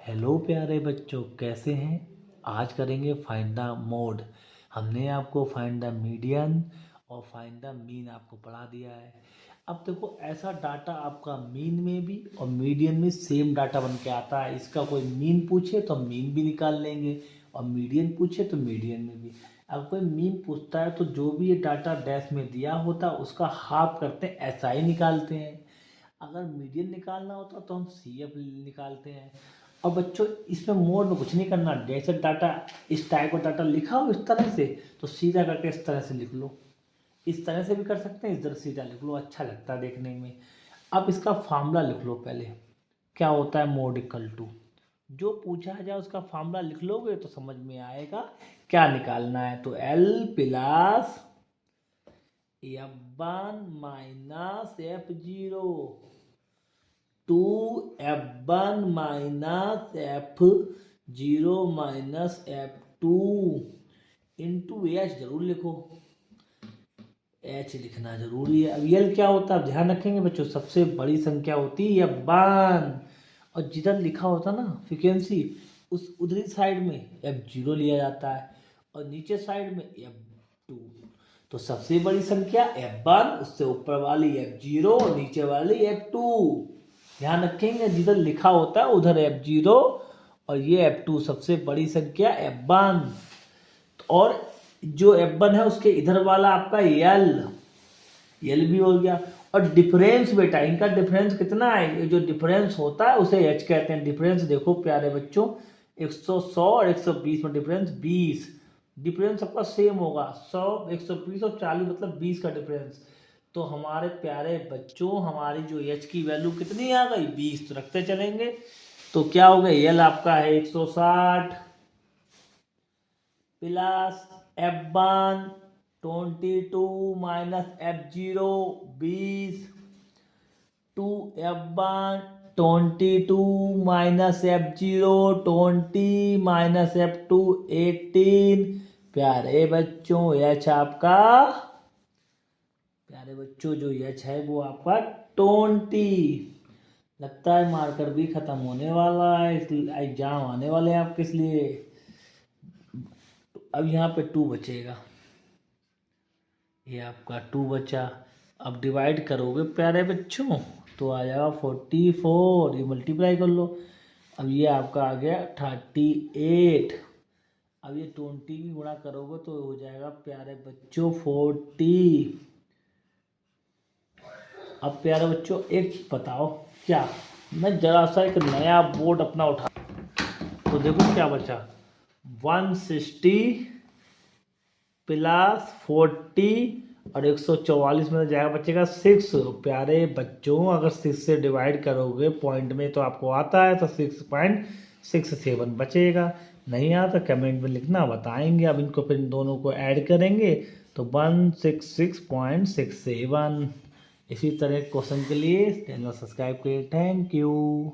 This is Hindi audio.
हेलो प्यारे बच्चों, कैसे हैं। आज करेंगे फाइंड द मोड। हमने आपको फाइंड द मीडियन और फाइंड द मीन आपको पढ़ा दिया है। अब देखो, ऐसा डाटा आपका मीन में भी और मीडियन में सेम डाटा बन के आता है। इसका कोई मीन पूछे तो मीन भी निकाल लेंगे और मीडियन पूछे तो मीडियन में भी। अगर कोई मीन पूछता है तो जो भी ये डाटा डैश में दिया होता है उसका हाफ करते हैं, ऐसा ही निकालते हैं। अगर मीडियन निकालना होता तो हम सी एफ निकालते हैं। और बच्चों, इसमें मोड में कुछ नहीं करना। जैसे डाटा इस टाइप का डाटा लिखा हो इस तरह से, तो सीधा करके इस तरह से लिख लो। इस तरह से भी कर सकते हैं, इस तरह सीधा लिख लो, अच्छा लगता है देखने में। अब इसका फार्मूला लिख लो पहले। क्या होता है मोड इक्वल टू। जो पूछा जाए उसका फार्मूला लिख लोगे तो समझ में आएगा क्या निकालना है। तो L plus F1 minus F0 two F1 minus F0 minus F2 into H जरूर लिखो। एच लिखना जरूरी है। अब यल क्या होता है, ध्यान रखेंगे बच्चों, सबसे बड़ी संख्या होती है F1 और जिधर लिखा होता ना फ्रिक्वेंसी, उस उधरी साइड में F0 लिया जाता है और नीचे साइड में F2। तो सबसे बड़ी संख्या F1, उससे ऊपर वाली F0 और नीचे वाली F2। ध्यान रखेंगे, जिधर लिखा होता है उधर F0 और ये F2 सबसे बड़ी संख्या F1। और जो F1 है उसके इधर वाला आपका यल भी हो गया। और डिफरेंस बेटा, इनका डिफरेंस कितना है, ये जो डिफरेंस होता है उसे एच कहते हैं। डिफरेंस देखो प्यारे बच्चों, 100 और 120 में डिफरेंस 20। डिफरेंस सबका सेम होगा, 100 120 और 40, मतलब 20 का डिफरेंस। तो हमारे प्यारे बच्चों, हमारी जो एच की वैल्यू कितनी आ गई, 20। तो रखते चलेंगे। तो क्या हो गया, यल आपका है 160 plus F1 22 minus F0 20 two F1 22 minus F0 20 minus F2 18। प्यारे बच्चों एच आपका, प्यारे बच्चों जो एच है वो आपका 20। लगता है मार्कर भी खत्म होने वाला है, इसलिए एग्जाम आने वाले हैं आपके, इसलिए अब यहाँ पे 2 बचेगा। ये आपका 2 बचा। अब डिवाइड करोगे प्यारे बच्चों तो आ जाएगा 44। ये मल्टीप्लाई कर लो। अब ये आपका आ गया 38। अब ये 20 भी गुणा करोगे तो हो जाएगा प्यारे बच्चों 40। अब प्यारे बच्चों एक चीज बताओ, क्या मैं जरा सा एक नया बोर्ड अपना उठा, तो देखो क्या बचा, 160 प्लस 40 और 144 में जाएगा, बचेगा 6। प्यारे बच्चों अगर 6 से डिवाइड करोगे पॉइंट में तो आपको आता है, तो 6.67 बचेगा। नहीं आता कमेंट में लिखना, बताएंगे। अब इनको फिर इन दोनों को ऐड करेंगे तो 166.67। इसी तरह क्वेश्चन के लिए चैनल सब्सक्राइब करिए। Thank you.